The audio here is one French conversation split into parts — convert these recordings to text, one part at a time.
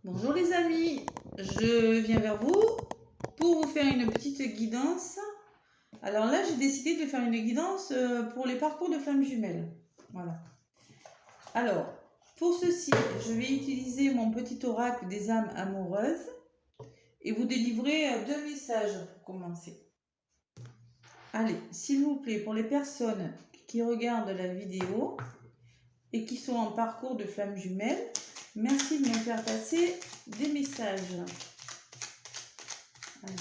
Bonjour les amis, je viens vers vous pour vous faire une petite guidance. Alors là, j'ai décidé de faire une guidance pour les parcours de flammes jumelles. Voilà. Alors, pour ceci, je vais utiliser mon petit oracle des âmes amoureuses et vous délivrer 2 messages pour commencer. Allez, s'il vous plaît, pour les personnes qui regardent la vidéo et qui sont en parcours de flammes jumelles, merci de me faire passer des messages. Allez,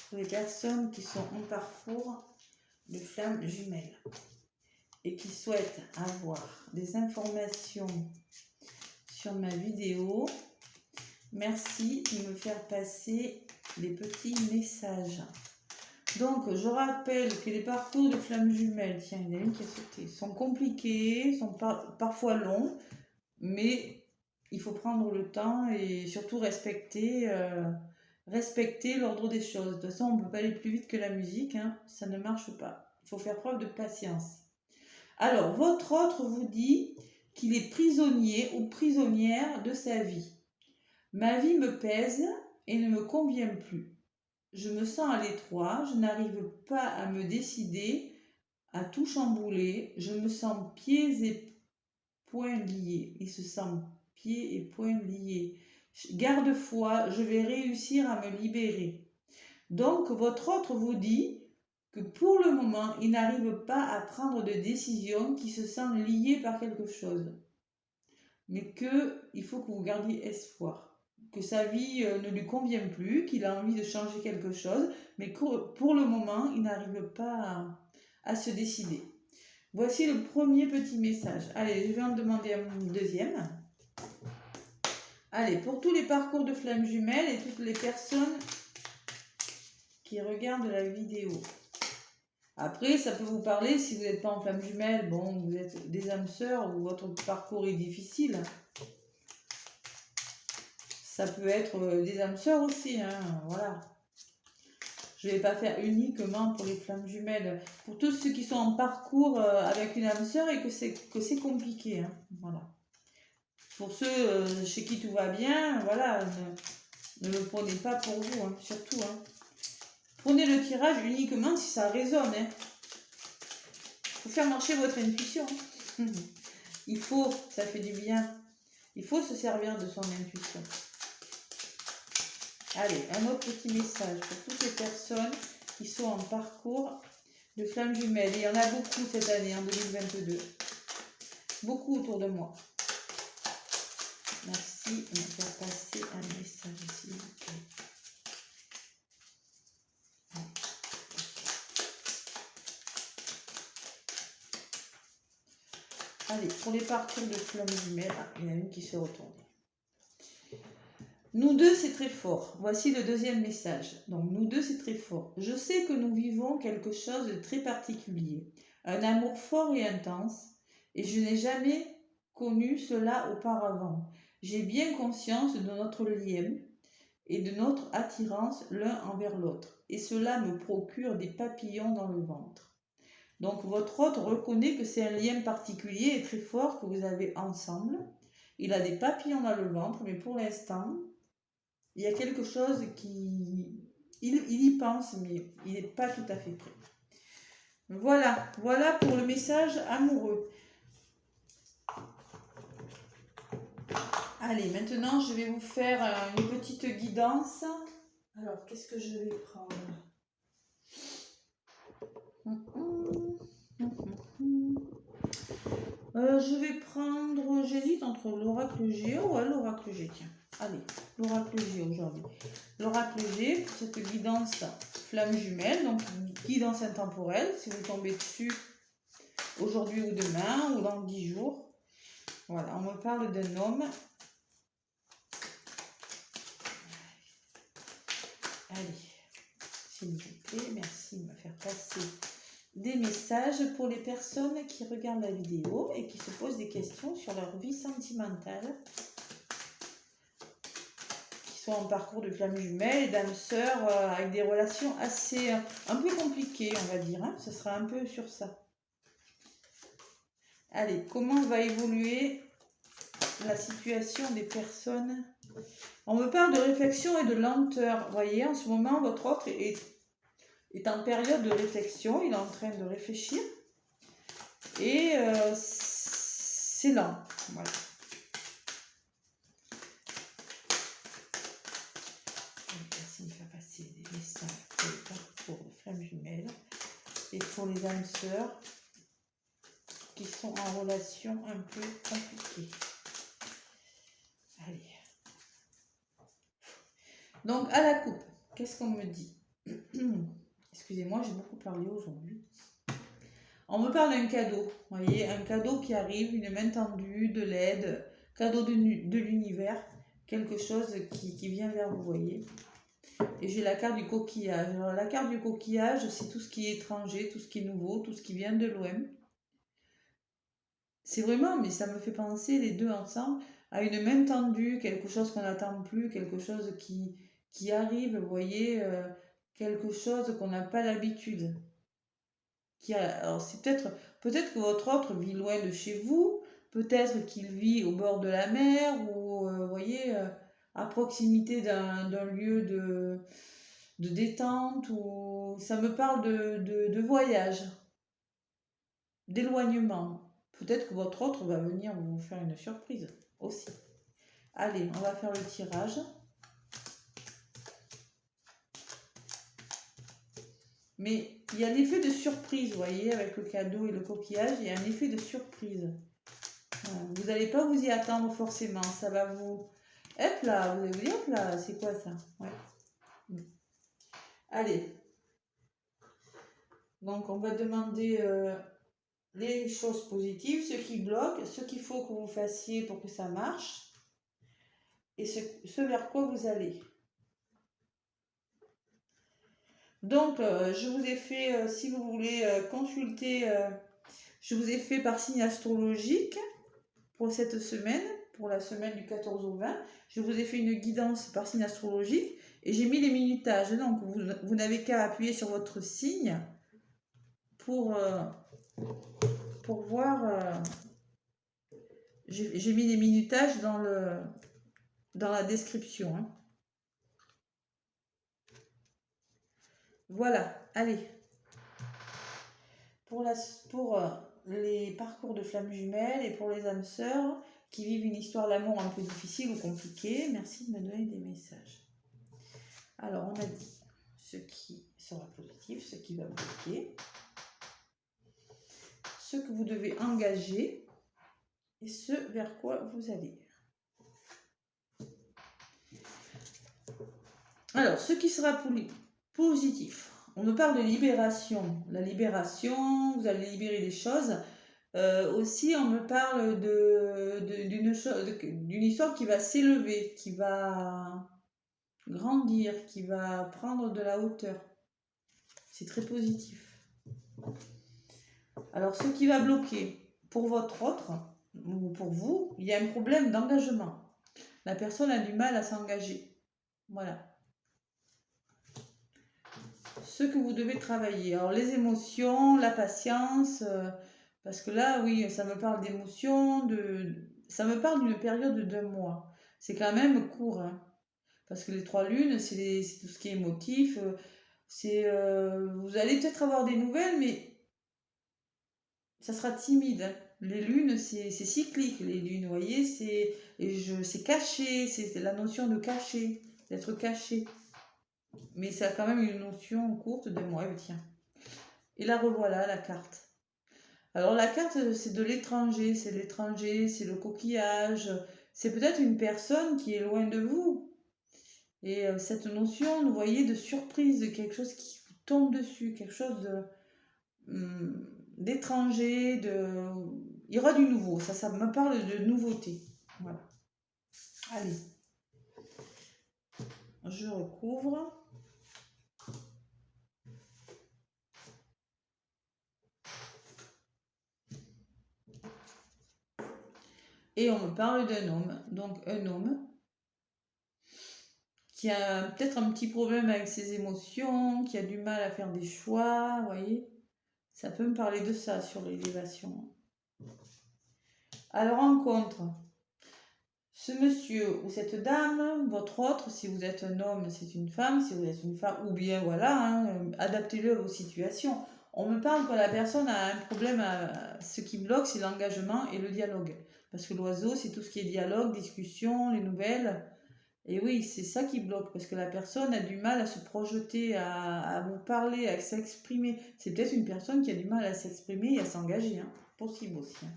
pour les personnes qui sont en parcours de flammes jumelles et qui souhaitent avoir des informations sur ma vidéo, merci de me faire passer des petits messages. Donc, je rappelle que les parcours de flammes jumelles, tiens, il y en a une qui a sauté, sont compliqués, sont parfois longs, mais il faut prendre le temps et surtout respecter l'ordre des choses. De toute façon, on ne peut pas aller plus vite que la musique, hein, ça ne marche pas. Il faut faire preuve de patience. Alors, votre autre vous dit qu'il est prisonnier ou prisonnière de sa vie. Ma vie me pèse et ne me convient plus. Je me sens à l'étroit, je n'arrive pas à me décider, à tout chambouler. Je me sens pieds et poings liés. Il se sent pieds et poings liés. Garde foi, je vais réussir à me libérer. Donc, votre autre vous dit que pour le moment, il n'arrive pas à prendre de décision, qu'il se sent lié par quelque chose. Mais qu'il faut que vous gardiez espoir. Que sa vie ne lui convient plus, qu'il a envie de changer quelque chose, mais que pour le moment, il n'arrive pas à se décider. Voici le premier petit message. Allez, je vais en demander un deuxième. Allez, pour tous les parcours de flammes jumelles et toutes les personnes qui regardent la vidéo. Après, ça peut vous parler, si vous n'êtes pas en flammes jumelles, bon, vous êtes des âmes sœurs ou votre parcours est difficile. Ça peut être des âmes sœurs aussi, hein, voilà. Je ne vais pas faire uniquement pour les flammes jumelles. Pour tous ceux qui sont en parcours avec une âme sœur et que c'est compliqué, hein, voilà. Pour ceux chez qui tout va bien, voilà, ne le prenez pas pour vous, hein, surtout. Hein. Prenez le tirage uniquement si ça résonne. Il faut faire marcher votre intuition. Il faut, ça fait du bien. Il faut se servir de son intuition. Allez, un autre petit message pour toutes les personnes qui sont en parcours de flammes jumelles. Et il y en a beaucoup cette année, en 2022. Beaucoup autour de moi. Merci de me faire passer un message s'il vous plaît. Allez, pour les parcours de flammes jumelles, il y en a une qui se retourne. Nous deux, c'est très fort. Voici le deuxième message. Donc, nous deux, c'est très fort. Je sais que nous vivons quelque chose de très particulier. Un amour fort et intense. Et je n'ai jamais connu cela auparavant. J'ai bien conscience de notre lien et de notre attirance l'un envers l'autre. Et cela me procure des papillons dans le ventre. Donc, votre autre reconnaît que c'est un lien particulier et très fort que vous avez ensemble. Il a des papillons dans le ventre, mais pour l'instant, il y a quelque chose qui... Il y pense, mais il n'est pas tout à fait prêt. Voilà, voilà pour le message amoureux. Allez, maintenant, je vais vous faire une petite guidance. Alors, qu'est-ce que je vais prendre ? Je vais prendre... J'hésite entre l'oracle G ou l'oracle G, tiens. Allez, l'oracle G aujourd'hui. L'oracle G, pour cette guidance flamme jumelle, donc guidance intemporelle, si vous tombez dessus aujourd'hui ou demain ou dans 10 jours. Voilà, on me parle d'un homme. Allez, s'il vous plaît, merci de me faire passer des messages pour les personnes qui regardent la vidéo et qui se posent des questions sur leur vie sentimentale. En parcours de flammes jumelles et d'âmes sœurs avec des relations assez un peu compliquées, on va dire. Hein. Ce sera un peu sur ça. Allez, comment va évoluer la situation des personnes On me parle de réflexion et de lenteur. Vous voyez, en ce moment, votre autre est en période de réflexion. Il est en train de réfléchir. Et c'est lent. Voilà. Merci de me faire passer des messages pour le parcours de flamme jumelle et pour les âmes sœurs qui sont en relation un peu compliquée. Allez. Donc, à la coupe, qu'est-ce qu'on me dit? Excusez-moi, j'ai beaucoup parlé aujourd'hui. On me parle d'un cadeau, vous voyez, un cadeau qui arrive, une main tendue, de l'aide, cadeau de l'univers, quelque chose qui vient vers vous, vous voyez. Et j'ai la carte du coquillage. Alors, la carte du coquillage, c'est tout ce qui est étranger, tout ce qui est nouveau, tout ce qui vient de loin. C'est vraiment, mais ça me fait penser les deux ensemble à une main tendue, quelque chose qu'on n'attend plus, quelque chose qui arrive, vous voyez, quelque chose qu'on n'a pas l'habitude. Alors c'est peut-être que votre autre vit loin de chez vous, peut-être qu'il vit au bord de la mer ou, vous voyez, à proximité d'un lieu de détente, ou ça me parle de voyage, d'éloignement. Peut-être que votre autre va venir vous faire une surprise aussi. Allez, on va faire le tirage. Mais il y a l'effet de surprise, vous voyez, avec le cadeau et le coquillage, il y a un effet de surprise. Vous n'allez pas vous y attendre forcément, ça va vous... Hop là, vous allez vous dire, hop là, c'est quoi ça? Ouais. Allez. Donc, on va demander les choses positives, ce qui bloque, ce qu'il faut que vous fassiez pour que ça marche, et ce vers quoi vous allez. Donc, je vous ai fait, si vous voulez consulter, je vous ai fait par signe astrologique pour cette semaine, pour la semaine du 14 au 20. Je vous ai fait une guidance par signe astrologique et j'ai mis les minutages. Donc, vous n'avez qu'à appuyer sur votre signe pour voir. J'ai mis les minutages dans la description. Hein. Voilà, allez. Pour les parcours de flammes jumelles et pour les âmes sœurs qui vivent une histoire d'amour un peu difficile ou compliquée, merci de me donner des messages. Alors, on a dit ce qui sera positif, ce qui va bloquer, ce que vous devez engager et ce vers quoi vous allez. Alors, ce qui sera positif. On me parle de libération. La libération, vous allez libérer des choses. Aussi, on me parle d'une histoire qui va s'élever, qui va grandir, qui va prendre de la hauteur. C'est très positif. Alors, ce qui va bloquer pour votre autre, ou pour vous, il y a un problème d'engagement. La personne a du mal à s'engager. Voilà. Ce que vous devez travailler. Alors, les émotions, la patience... parce que là, oui, ça me parle d'émotions, ça me parle d'une période de 2 mois. C'est quand même court, hein, parce que les 3 lunes, c'est tout ce qui est émotif. Vous allez peut-être avoir des nouvelles, mais ça sera timide. Hein. Les lunes, c'est cyclique, les lunes, vous voyez, c'est caché, c'est la notion de caché, d'être caché. Mais ça a quand même une notion courte de moi, tiens. Et la revoilà, la carte. Alors la carte, c'est de l'étranger, c'est le coquillage, c'est peut-être une personne qui est loin de vous. Et cette notion, vous voyez, de surprise, de quelque chose qui vous tombe dessus, quelque chose d'étranger, il y aura du nouveau, ça me parle de nouveauté. Voilà. Allez, je recouvre. Et on me parle d'un homme, donc un homme qui a peut-être un petit problème avec ses émotions, qui a du mal à faire des choix, vous voyez. Ça peut me parler de ça sur l'élévation. À la rencontre, ce monsieur ou cette dame, votre autre, si vous êtes un homme, c'est une femme, si vous êtes une femme, ou bien voilà, hein, adaptez-le à vos situations. On me parle que la personne a un problème, ce qui bloque, c'est l'engagement et le dialogue. Parce que l'oiseau, c'est tout ce qui est dialogue, discussion, les nouvelles. Et oui, c'est ça qui bloque, parce que la personne a du mal à se projeter, à vous parler, à s'exprimer. C'est peut-être une personne qui a du mal à s'exprimer et à s'engager, hein. Possible aussi, hein.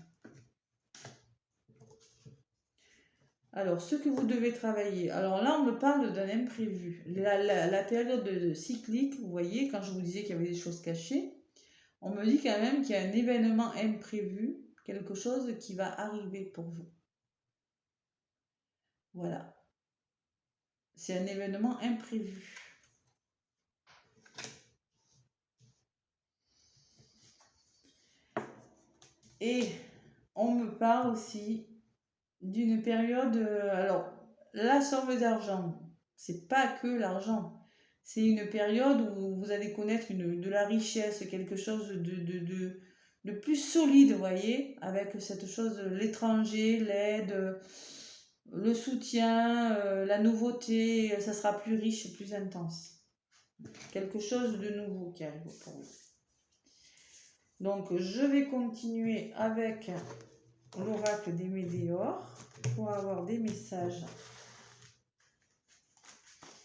Alors, ce que vous devez travailler. Alors là, on me parle d'un imprévu. La période cyclique, vous voyez, quand je vous disais qu'il y avait des choses cachées, on me dit quand même qu'il y a un événement imprévu, quelque chose qui va arriver pour vous. Voilà. C'est un événement imprévu. Et on me parle aussi d'une période. Alors, la somme d'argent, c'est pas que l'argent. C'est une période où vous allez connaître de la richesse, quelque chose de plus solide, vous voyez, avec cette chose, l'étranger, l'aide, le soutien, la nouveauté, ça sera plus riche, plus intense. Quelque chose de nouveau qui arrive pour vous. Donc, je vais continuer avec l'oracle des météores pour avoir des messages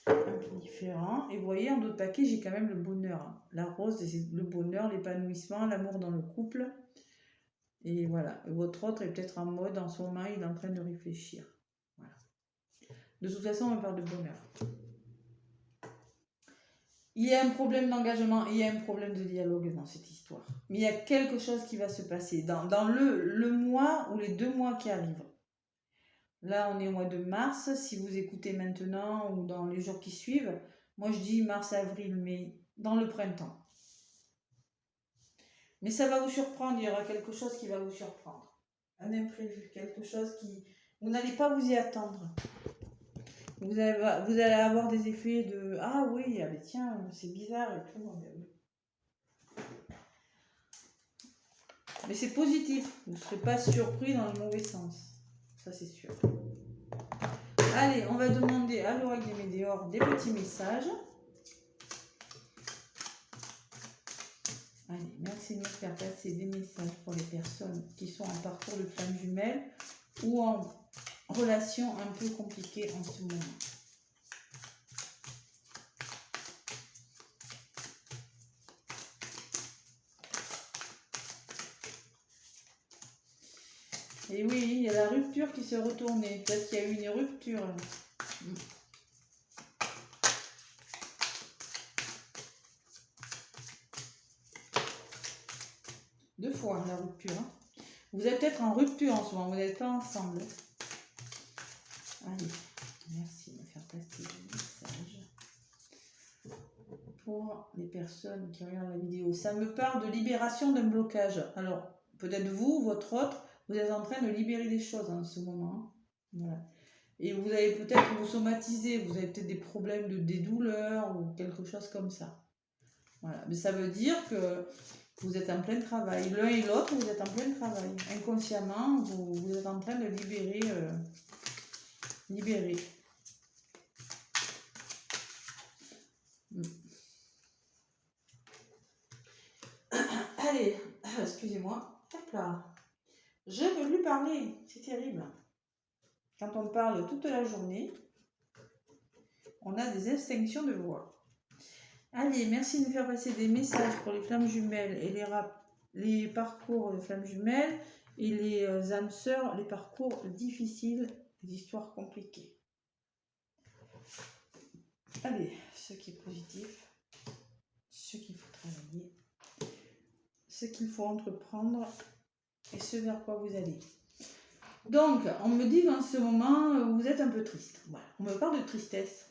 un peu différents. Et vous voyez, en d'autres paquets, j'ai quand même le bonheur. La rose, c'est le bonheur, l'épanouissement, l'amour dans le couple. Et voilà, votre autre est peut-être en mode, en ce moment, il est en train de réfléchir. Voilà. De toute façon, on parle de bonheur. Il y a un problème d'engagement et il y a un problème de dialogue dans cette histoire. Mais il y a quelque chose qui va se passer dans le mois ou les 2 mois qui arrivent. Là, on est au mois de mars. Si vous écoutez maintenant ou dans les jours qui suivent, moi je dis mars, avril, mai, dans le printemps. Mais ça va vous surprendre, il y aura quelque chose qui va vous surprendre. Un imprévu, quelque chose qui... Vous n'allez pas vous y attendre. Vous allez avoir des effets de ah oui, ah ben tiens, c'est bizarre et tout. Mais c'est positif, vous ne serez pas surpris dans le mauvais sens. Ça, c'est sûr. Allez, on va demander à l'oracle des météores des petits messages. Allez, merci de me faire passer des messages pour les personnes qui sont en parcours de flamme jumelle ou en relation un peu compliquée en ce moment. Et oui, il y a la rupture qui s'est retournée. Peut-être qu'il y a eu une rupture. Deux fois la rupture. Hein. Vous êtes peut-être en rupture en ce moment, vous n'êtes pas ensemble. Allez, merci de me faire passer le message. Pour les personnes qui regardent la vidéo, ça me parle de libération d'un blocage. Alors, peut-être vous, votre autre, vous êtes en train de libérer des choses en ce moment. Voilà. Et vous allez peut-être vous somatiser, vous avez peut-être des problèmes des douleurs ou quelque chose comme ça. Voilà. Mais ça veut dire que vous êtes en plein travail. L'un et l'autre, vous êtes en plein travail. Inconsciemment, vous êtes en train de libérer. Allez, excusez-moi. Hop là. Je veux lui parler. C'est terrible. Quand on parle toute la journée, on a des extinctions de voix. Allez, merci de me faire passer des messages pour les flammes jumelles et les parcours de flammes jumelles et les âmes sœurs, les parcours difficiles, les histoires compliquées. Allez, ce qui est positif, ce qu'il faut travailler, ce qu'il faut entreprendre et ce vers quoi vous allez. Donc, on me dit qu'en ce moment, vous êtes un peu triste. Voilà. On me parle de tristesse.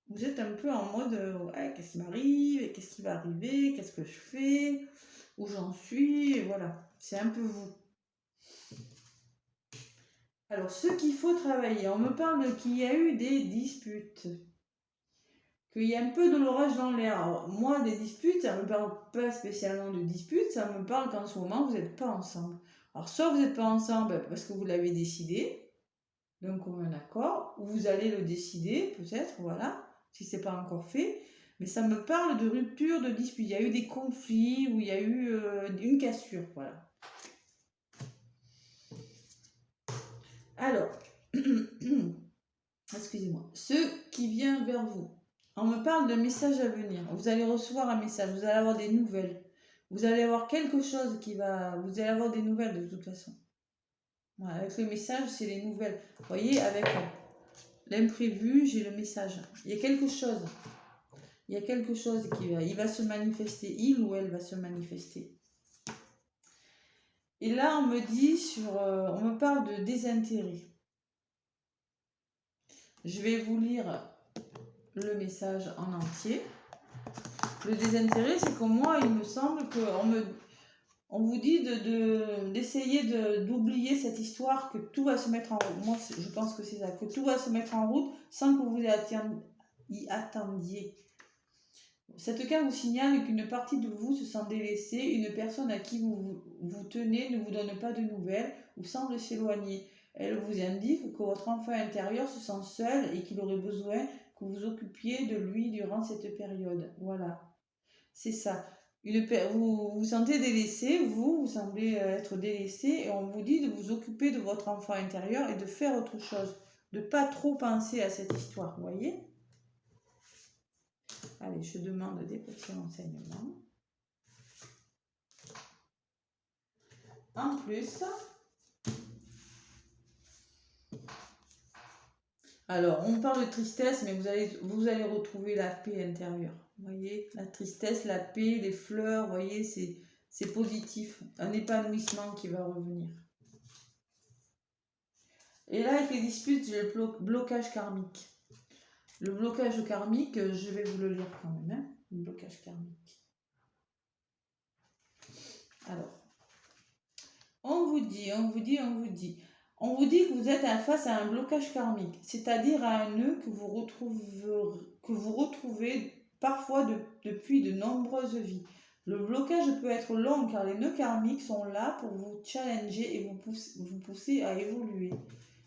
Vous êtes un peu en mode, ouais, qu'est-ce qui m'arrive, qu'est-ce qui va arriver, qu'est-ce que je fais, où j'en suis, et voilà. C'est un peu vous. Alors, ce qu'il faut travailler, on me parle qu'il y a eu des disputes, qu'il y a un peu de l'orage dans l'air. Alors, moi, des disputes, ça ne me parle pas spécialement de disputes, ça me parle qu'en ce moment, vous n'êtes pas ensemble. Alors, soit vous n'êtes pas ensemble parce que vous l'avez décidé, d'un commun accord, ou vous allez le décider, peut-être, voilà, si ce n'est pas encore fait. Mais ça me parle de rupture, de dispute. Il y a eu des conflits, ou il y a eu une cassure, voilà. Alors, excusez-moi, ce qui vient vers vous. On me parle de messages à venir. Vous allez recevoir un message, vous allez avoir des nouvelles. Vous allez avoir quelque chose qui va... Vous allez avoir des nouvelles de toute façon. Voilà, avec le message, c'est les nouvelles. Vous voyez, avec l'imprévu, j'ai le message. Il y a quelque chose. Il y a quelque chose qui va... Il va se manifester. Il ou elle va se manifester. Et là, on me dit on me parle de désintérêt. Je vais vous lire le message en entier. Le désintérêt, c'est que moi, il me semble qu'on vous dit d'essayer d'oublier cette histoire, que tout va se mettre en route. Moi, je pense que c'est ça, que tout va se mettre en route sans que vous y attendiez. Cette carte vous signale qu'une partie de vous se sent délaissée, une personne à qui vous tenez ne vous donne pas de nouvelles ou semble s'éloigner. Elle vous indique que votre enfant intérieur se sent seul et qu'il aurait besoin que vous occupiez de lui durant cette période. Voilà, c'est ça. Vous vous sentez délaissé, vous semblez être délaissé et on vous dit de vous occuper de votre enfant intérieur et de faire autre chose, de ne pas trop penser à cette histoire, vous voyez ? Allez, je demande des petits renseignements. En plus, alors on parle de tristesse, mais vous allez retrouver la paix intérieure. Vous voyez, la tristesse, la paix, les fleurs, vous voyez, c'est positif. Un épanouissement qui va revenir. Et là, avec les disputes, j'ai le blocage karmique. Le blocage karmique, je vais vous le lire quand même, hein, le blocage karmique. Alors, on vous dit que vous êtes face à un blocage karmique, c'est-à-dire à un nœud que vous retrouvez parfois depuis de nombreuses vies. Le blocage peut être long car les nœuds karmiques sont là pour vous challenger et vous pousser à évoluer.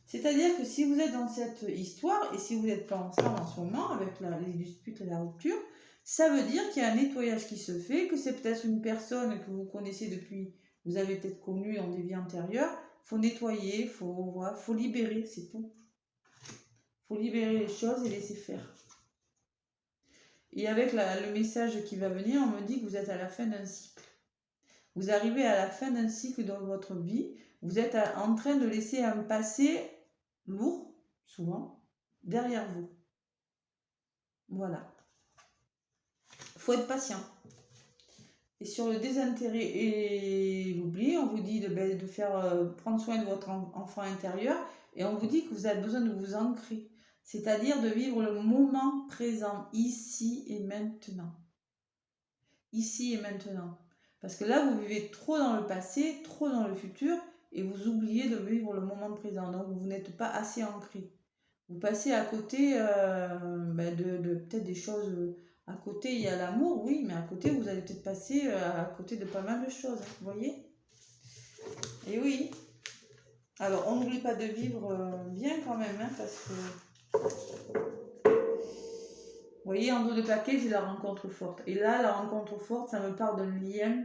C'est-à-dire que si vous êtes dans cette histoire et si vous n'êtes pas ensemble en ce moment avec les disputes et la rupture, ça veut dire qu'il y a un nettoyage qui se fait, que c'est peut-être une personne que vous connaissez depuis, vous avez peut-être connu dans des vies antérieures. Il faut nettoyer, faut libérer, c'est tout. Il faut libérer les choses et laisser faire. Et avec le message qui va venir, on me dit que vous êtes à la fin d'un cycle. Vous arrivez à la fin d'un cycle dans votre vie. Vous êtes en train de laisser un passé lourd, souvent, derrière vous. Voilà. Il faut être patient. Et sur le désintérêt et l'oubli, on vous dit de faire prendre soin de votre enfant intérieur et on vous dit que vous avez besoin de vous ancrer, c'est-à-dire de vivre le moment présent, ici et maintenant. Ici et maintenant. Parce que là, vous vivez trop dans le passé, trop dans le futur et vous oubliez de vivre le moment présent. Donc, vous n'êtes pas assez ancré. Vous passez à côté de peut-être des choses. À côté, il y a l'amour, oui, mais à côté, vous allez peut-être passer à côté de pas mal de choses, vous voyez? Et oui. Alors, on n'oublie pas de vivre bien quand même, hein, parce que... Vous voyez, en dos de paquet, j'ai la rencontre forte. Et là, la rencontre forte, ça me parle d'un lien.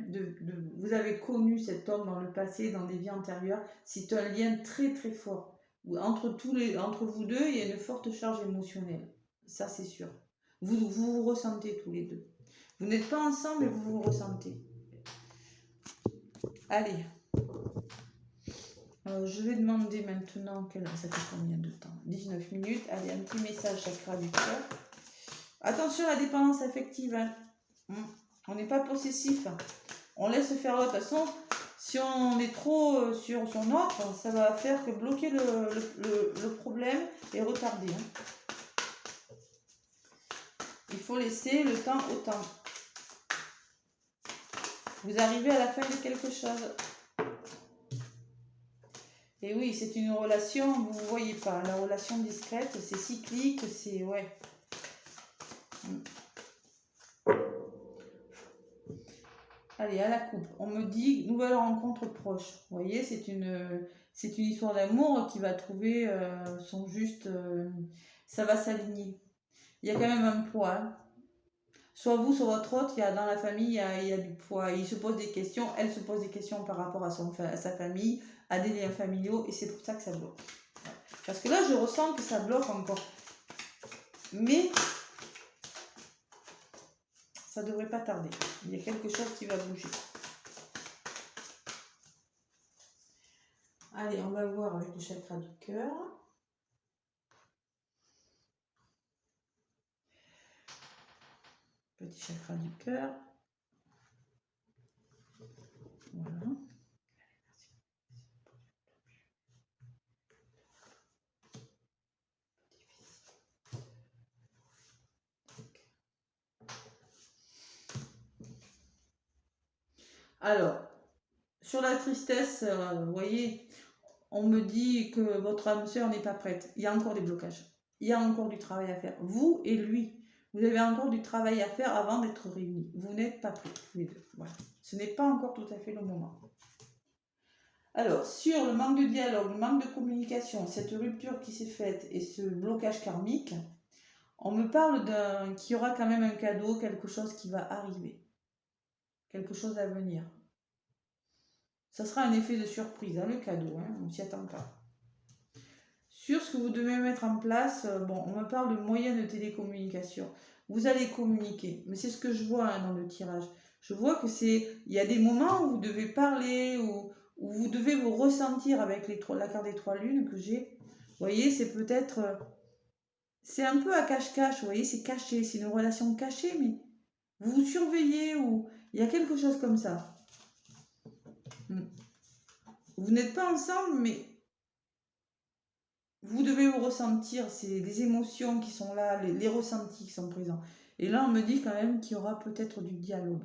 Vous avez connu cet homme dans le passé, dans des vies antérieures. C'est un lien très, très fort. Entre vous deux, il y a une forte charge émotionnelle. Ça, c'est sûr. Vous ressentez tous les deux. Vous n'êtes pas ensemble, mais vous ressentez. Allez. Je vais demander maintenant, ça fait combien de temps? 19 minutes. Allez, un petit message chakra du cœur. Attention à la dépendance affective. Hein. On n'est pas possessif. On laisse faire l'autre. De toute façon, si on est trop sur son autre, ça va faire que bloquer le problème et retarder. Hein. Il faut laisser le temps au temps. Vous arrivez à la fin de quelque chose. Et oui, c'est une relation, vous ne voyez pas. La relation discrète, c'est cyclique, c'est... Ouais. Allez, à la coupe. On me dit nouvelle rencontre proche. Vous voyez, c'est une histoire d'amour qui va trouver son juste... ça va s'aligner. Il y a quand même un poids. Hein. Soit vous, soit votre autre, dans la famille, il y a du poids. Il se pose des questions, elle se pose des questions par rapport à sa famille, à des liens familiaux, et c'est pour ça que ça bloque. Parce que là, je ressens que ça bloque encore. Mais ça ne devrait pas tarder. Il y a quelque chose qui va bouger. Allez, on va voir avec le chakra du cœur. Petit chakra du cœur. Voilà. Alors, sur la tristesse, vous voyez, on me dit que votre âme sœur n'est pas prête. Il y a encore des blocages. Il y a encore du travail à faire. Vous et lui, vous avez encore du travail à faire avant d'être réunis. Vous n'êtes pas prêts, tous les deux. Voilà. Ce n'est pas encore tout à fait le moment. Alors, sur le manque de dialogue, le manque de communication, cette rupture qui s'est faite et ce blocage karmique, on me parle qu'il y aura quand même un cadeau, quelque chose qui va arriver. Quelque chose à venir. Ça sera un effet de surprise, hein, le cadeau, hein, on ne s'y attend pas. Sur ce que vous devez mettre en place, bon, on me parle de moyens de télécommunication. Vous allez communiquer, mais c'est ce que je vois hein, dans le tirage. Je vois que il y a des moments où vous devez parler, où vous devez vous ressentir avec la carte des 3 lunes que j'ai. Vous voyez, c'est peut-être, c'est un peu à cache-cache, vous voyez, c'est caché, c'est une relation cachée, mais vous vous surveillez ou il y a quelque chose comme ça. Vous n'êtes pas ensemble, mais vous devez vous ressentir, c'est des émotions qui sont là, les ressentis qui sont présents. Et là, on me dit quand même qu'il y aura peut-être du dialogue.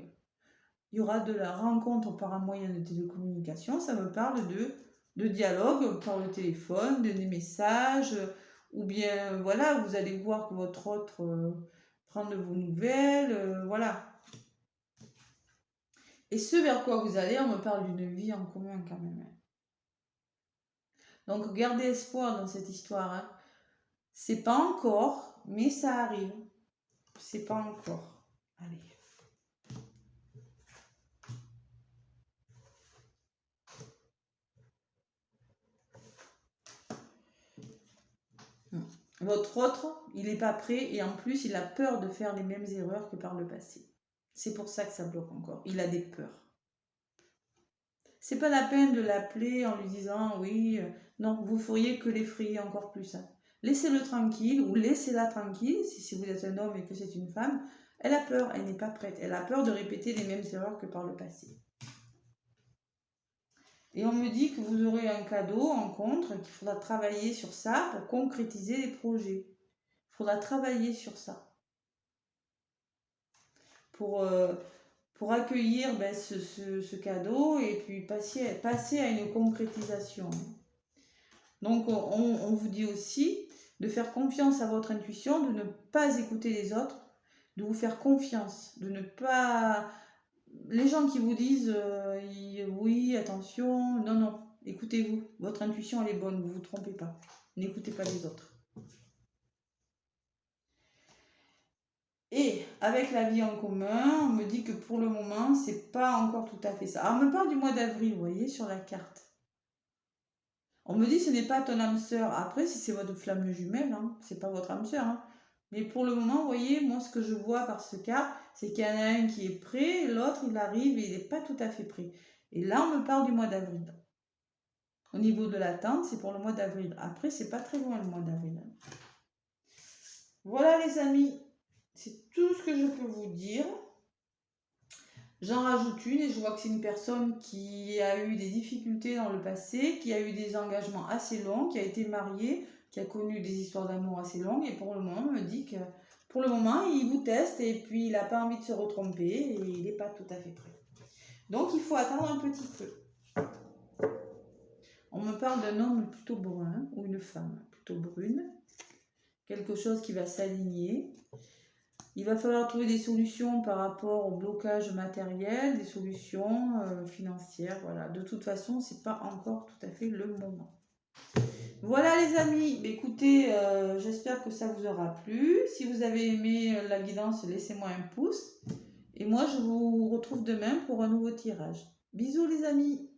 Il y aura de la rencontre par un moyen de télécommunication. Ça me parle de dialogue par le téléphone, des messages, ou bien, voilà, vous allez voir que votre autre prend de vos nouvelles, voilà. Et ce vers quoi vous allez, on me parle d'une vie en commun quand même. Donc, gardez espoir dans cette histoire. Hein. C'est pas encore, mais ça arrive. C'est pas encore. Allez. Votre autre, il n'est pas prêt et en plus, il a peur de faire les mêmes erreurs que par le passé. C'est pour ça que ça bloque encore. Il a des peurs. C'est pas la peine de l'appeler en lui disant oui, non, vous feriez que l'effrayer encore plus. Hein. Laissez-le tranquille ou laissez-la tranquille si vous êtes un homme et que c'est une femme. Elle a peur, elle n'est pas prête. Elle a peur de répéter les mêmes erreurs que par le passé. Et on me dit que vous aurez un cadeau en contre, qu'il faudra travailler sur ça pour concrétiser les projets. Il faudra travailler sur ça. Pour accueillir ce cadeau et puis passer à une concrétisation. Donc on vous dit aussi de faire confiance à votre intuition, de ne pas écouter les autres, de vous faire confiance, de ne pas... Les gens qui vous disent oui, attention, non, non, écoutez-vous, votre intuition elle est bonne, vous ne vous trompez pas, n'écoutez pas les autres. Et avec la vie en commun, on me dit que pour le moment, c'est pas encore tout à fait ça. Alors, on me parle du mois d'avril, vous voyez, sur la carte. On me dit que ce n'est pas ton âme sœur. Après, si c'est votre flamme jumelle, hein, c'est pas votre âme sœur. Hein. Mais pour le moment, vous voyez, moi, ce que je vois par ce cas, c'est qu'il y en a un qui est prêt, l'autre, il arrive et il n'est pas tout à fait prêt. Et là, on me parle du mois d'avril. Au niveau de l'attente, c'est pour le mois d'avril. Après, c'est pas très loin le mois d'avril. Voilà, les amis. C'est tout ce que je peux vous dire. J'en rajoute une et je vois que c'est une personne qui a eu des difficultés dans le passé, qui a eu des engagements assez longs, qui a été mariée, qui a connu des histoires d'amour assez longues et pour le moment on me dit que pour le moment il vous teste et puis il n'a pas envie de se retromper et il n'est pas tout à fait prêt. Donc il faut attendre un petit peu. On me parle d'un homme plutôt brun ou une femme plutôt brune, quelque chose qui va s'aligner. Il va falloir trouver des solutions par rapport au blocage matériel, des solutions financières. Voilà. De toute façon, c'est pas encore tout à fait le moment. Voilà les amis, écoutez, j'espère que ça vous aura plu. Si vous avez aimé la guidance, laissez-moi un pouce. Et moi, je vous retrouve demain pour un nouveau tirage. Bisous les amis!